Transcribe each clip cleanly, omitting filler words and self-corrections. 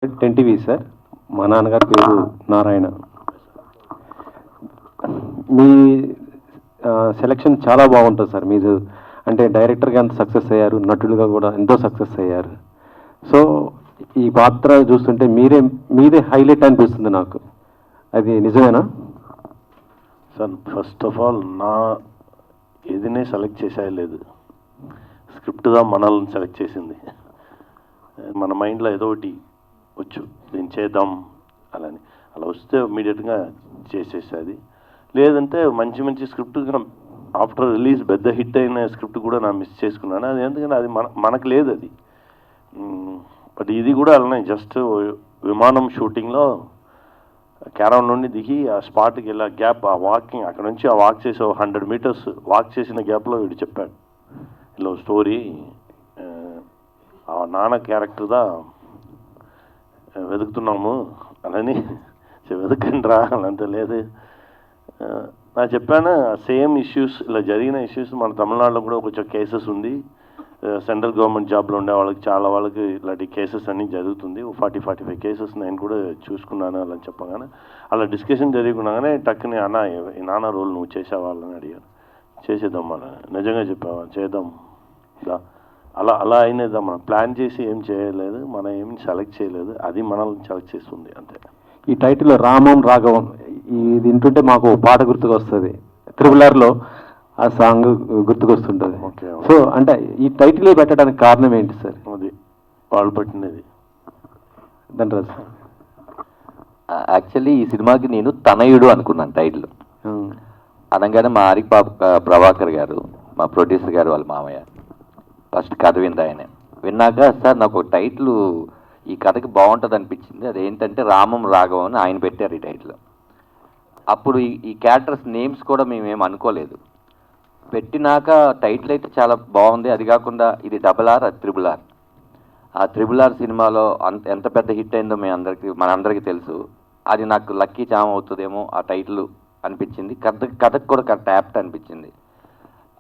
10 TV sir. మా నాన్నగారి పేరు నారాయణ. మీ సెలక్షన్ చాలా బాగుంటుంది సార్. మీరు అంటే డైరెక్టర్గా ఎంత సక్సెస్ అయ్యారు, నటులుగా కూడా ఎంతో సక్సెస్ అయ్యారు. సో ఈ పాత్ర చూస్తుంటే మీదే హైలైట్ అనిపిస్తుంది నాకు. అది నిజమేనా సార్? ఫస్ట్ ఆఫ్ ఆల్ నా ఏదినే సెలెక్ట్ చేసేయలేదు, స్క్రిప్ట్గా మనల్ని సెలెక్ట్ చేసింది. మన మైండ్లో ఏదో ఒకటి వచ్చు, దీన్ని చేద్దాం అలాని, అలా వస్తే ఇమీడియట్గా చేసేసేది. లేదంటే మంచి మంచి స్క్రిప్ట్ ఆఫ్టర్ రిలీజ్ పెద్ద హిట్ అయిన స్క్రిప్ట్ కూడా నా మిస్ చేసుకున్నాను. అది ఎందుకంటే అది మనకు లేదు అది. బట్ ఇది కూడా అలానే, జస్ట్ విమానం షూటింగ్లో క్యారవన్ నుండి దిగి ఆ స్పాట్కి వెళ్ళి ఆ గ్యాప్, ఆ వాకింగ్ అక్కడ నుంచి ఆ వాక్ చేసి 100 మీటర్స్ వాక్ చేసిన గ్యాప్లో వీడు చెప్పాడు, ఇలా స్టోరీ ఆ నాన్న క్యారెక్టర్దా వెతుకుతున్నాము అని. వెతకండి రా అనంత లేదు. నా చెప్పాను సేమ్ ఇష్యూస్, ఇలా జరిగిన ఇష్యూస్ మన తమిళనాడులో కూడా కొంచెం కేసెస్ ఉంది. సెంట్రల్ గవర్నమెంట్ జాబ్లో ఉండే వాళ్ళకి చాలా వాళ్ళకి ఇలాంటి కేసెస్ అన్నీ జరుగుతుంది. 40-45 కేసెస్ నేను కూడా చూసుకున్నాను అలా చెప్పగానే, అలా డిస్కషన్ జరుగుకున్నాగానే టక్కుని అన్న ఈ నాన్న రోల్ నువ్వు చేసేవాళ్ళని అడిగాను. చేసేద్దాం మన, నిజంగా చెప్పావా, చేద్దాం. అలా అలా అయినదా, మనం ప్లాన్ చేసి ఏం చేయలేదు, మనం ఏం సెలెక్ట్ చేయలేదు, అది మనల్ని సెలెక్ట్ చేస్తుంది అంతే. ఈ టైటిల్లో రామం రాఘవం ఇది వింటుంటే మాకు పాట గుర్తుకొస్తుంది. RRRలో ఆ సాంగ్ గుర్తుకొస్తుంటుంది. ఓకే. సో అంటే ఈ టైటిల్ పెట్టడానికి కారణం ఏంటి సార్? అది వాళ్ళు పట్టినది. ధనరాజ్ సార్, యాక్చువల్లీ ఈ సినిమాకి నేను తనయుడు అనుకున్నాను టైటిల్. అనగానే మా ప్రభాకర్ గారు, మా ప్రొడ్యూసర్ గారు వాళ్ళ మామయ్య ఫస్ట్ కథ వింది. ఆయన విన్నాక సార్ నాకు ఒక టైటిల్ ఈ కథకి బాగుంటుంది అనిపించింది. అదేంటంటే రామం రాఘవం అని ఆయన పెట్టారు ఈ టైటిల్. అప్పుడు ఈ క్యారెక్టర్స్ నేమ్స్ కూడా మేమేం అనుకోలేదు. పెట్టినాక టైటిల్ అయితే చాలా బాగుంది. అది కాకుండా ఇది RRR, అది RRR. ఆ RRR సినిమాలో ఎంత పెద్ద హిట్ అయిందో మనందరికీ తెలుసు. అది నాకు లక్కీ చామ్ అవుతుందేమో ఆ టైటిల్ అనిపించింది. కథకు కూడా కరెక్ట్ యాప్ట్ అనిపించింది.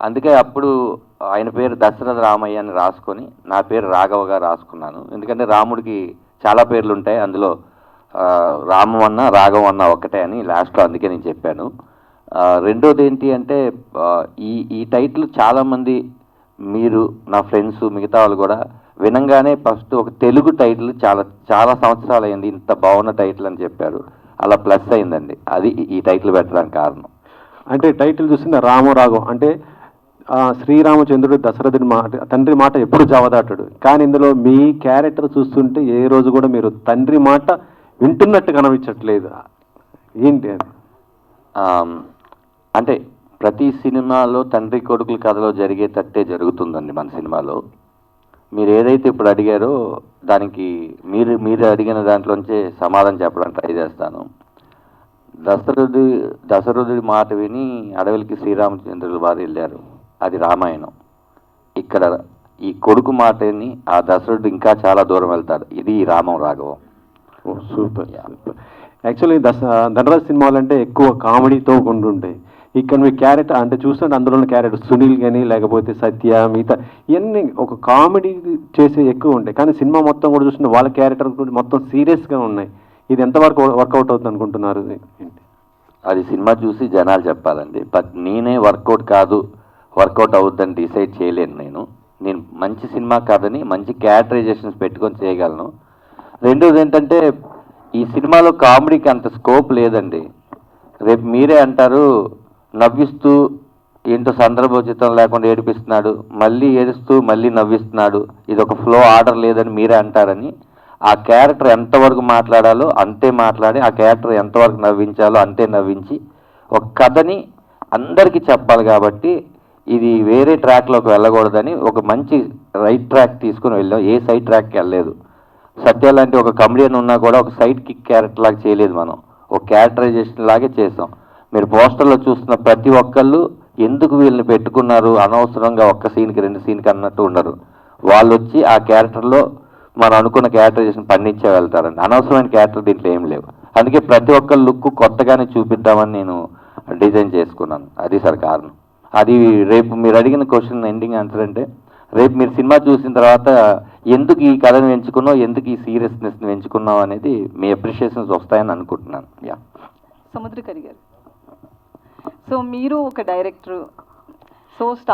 అందుకే అప్పుడు ఆయన పేరు దశరథ రామయ్య అని రాసుకొని నా పేరు రాఘవగా రాసుకున్నాను. ఎందుకంటే రాముడికి చాలా పేర్లు ఉంటాయి, అందులో రామం అన్న రాఘవం అన్న ఒక్కటే అని లాస్ట్లో అందుకే నేను చెప్పాను. రెండోది ఏంటి అంటే ఈ టైటిల్ చాలామంది, మీరు నా ఫ్రెండ్స్ మిగతా వాళ్ళు కూడా వినంగానే ఫస్ట్ ఒక తెలుగు టైటిల్ చాలా సంవత్సరాలు అయింది, ఇంత బాగున్న టైటిల్ అని చెప్పారు. అలా ప్లస్ అయిందండి. అది ఈ టైటిల్ పెట్టడానికి కారణం. అంటే టైటిల్ చూసిన రాఘవం అంటే శ్రీరామచంద్రుడు దశరథుడి మాట, తండ్రి మాట ఎప్పుడు జవదాటాడు. కానీ ఇందులో మీ క్యారెక్టర్ చూస్తుంటే ఏ రోజు కూడా మీరు తండ్రి మాట వింటున్నట్టు కనిపించట్లేదు. ఏంటి అది? అంటే ప్రతి సినిమాలో తండ్రి కొడుకుల కథలో జరిగేటట్టే జరుగుతుందండి మన సినిమాలో. మీరు ఏదైతే ఇప్పుడు అడిగారో దానికి మీరు అడిగిన దాంట్లోంచే సమాధానం చెప్పడానికి ట్రై చేస్తాను. దశరథుడి మాట విని అడవులకి శ్రీరామచంద్రుల వారు వెళ్ళారు, అది రామాయణం. ఇక్కడ ఈ కొడుకు మాటని ఆ దశరథుడు ఇంకా చాలా దూరం వెళ్తాడు, ఇది రామం రాఘవం. సూపర్. యాక్చువల్లీ ధనరాజ్ సినిమాలు అంటే ఎక్కువ కామెడీతో ఉంటుంటాయి. ఇక్కడ మీ క్యారెక్టర్ అంటే చూస్తుంటే అందులో క్యారెక్టర్ సునీల్ కానీ లేకపోతే సత్య మిగతా ఇవన్నీ ఒక కామెడీ చేసే ఎక్కువ ఉంటాయి. కానీ సినిమా మొత్తం కూడా చూస్తుంటే వాళ్ళ క్యారెక్టర్ కూడా మొత్తం సీరియస్గా ఉన్నాయి. ఇది ఎంతవరకు వర్కౌట్ అవుతుంది అనుకుంటున్నారు? అది సినిమా చూసి జనాలు చెప్పాలండి. బట్ నేనే వర్కౌట్ అవుద్దని డిసైడ్ చేయలేను. నేను మంచి సినిమా కాదని మంచి క్యారెక్టరైజేషన్స్ పెట్టుకొని చేయగలను. రెండోది ఏంటంటే ఈ సినిమాలో కామెడీకి అంత స్కోప్ లేదండి. రేపు మీరే అంటారు నవ్విస్తూ ఏంటో సందర్భోచితం లేకుండా ఏడిపిస్తున్నాడు, మళ్ళీ ఏడుస్తూ మళ్ళీ నవ్విస్తున్నాడు, ఇది ఒక ఫ్లో ఆర్డర్ లేదని మీరే అంటారని. ఆ క్యారెక్టర్ ఎంతవరకు మాట్లాడాలో అంతే మాట్లాడి, ఆ క్యారెక్టర్ ఎంతవరకు నవ్వించాలో అంతే నవ్వించి ఒక కథని అందరికీ చెప్పాలి. కాబట్టి ఇది వేరే ట్రాక్లోకి వెళ్ళకూడదని ఒక మంచి రైట్ ట్రాక్ తీసుకుని వెళ్ళాం. ఏ సైడ్ ట్రాక్కి వెళ్ళలేదు. సత్య లాంటి ఒక కమెడియన్ ఉన్నా కూడా ఒక సైడ్ కిక్ క్యారెక్టర్ లాగా చేయలేదు, మనం ఒక క్యారెక్టరైజేషన్ లాగే చేసాం. మీరు పోస్టర్లో చూస్తున్న ప్రతి ఒక్కళ్ళు ఎందుకు వీళ్ళని పెట్టుకున్నారు, అనవసరంగా ఒక్క సీన్కి 2 సీన్కి అన్నట్టు ఉండరు. వాళ్ళు వచ్చి ఆ క్యారెక్టర్లో మనం అనుకున్న క్యారెక్టరైజేషన్ పండించే వెళ్తారండి. అనవసరమైన క్యారెక్టర్ దీంట్లో ఏం లేవు. అందుకే ప్రతి ఒక్క లుక్ కొత్తగానే చూపిద్దామని నేను డిజైన్ చేసుకున్నాను. అది సార్ కారణం. అది రేపు మీరు అడిగిన క్వశ్చన్ ఎండింగ్ ఆన్సర్ అంటే రేపు మీరు సినిమా చూసిన తర్వాత ఎందుకు ఈ కథను ఎంచుకున్నావు, ఎందుకు ఈ సీరియస్నెస్ని ఎంచుకున్నావు అనేది మీ అప్రిషియేషన్స్ వస్తాయని అనుకుంటున్నాను. యా. సముద్రకరి గారు, సో మీరు ఒక డైరెక్టర్, సో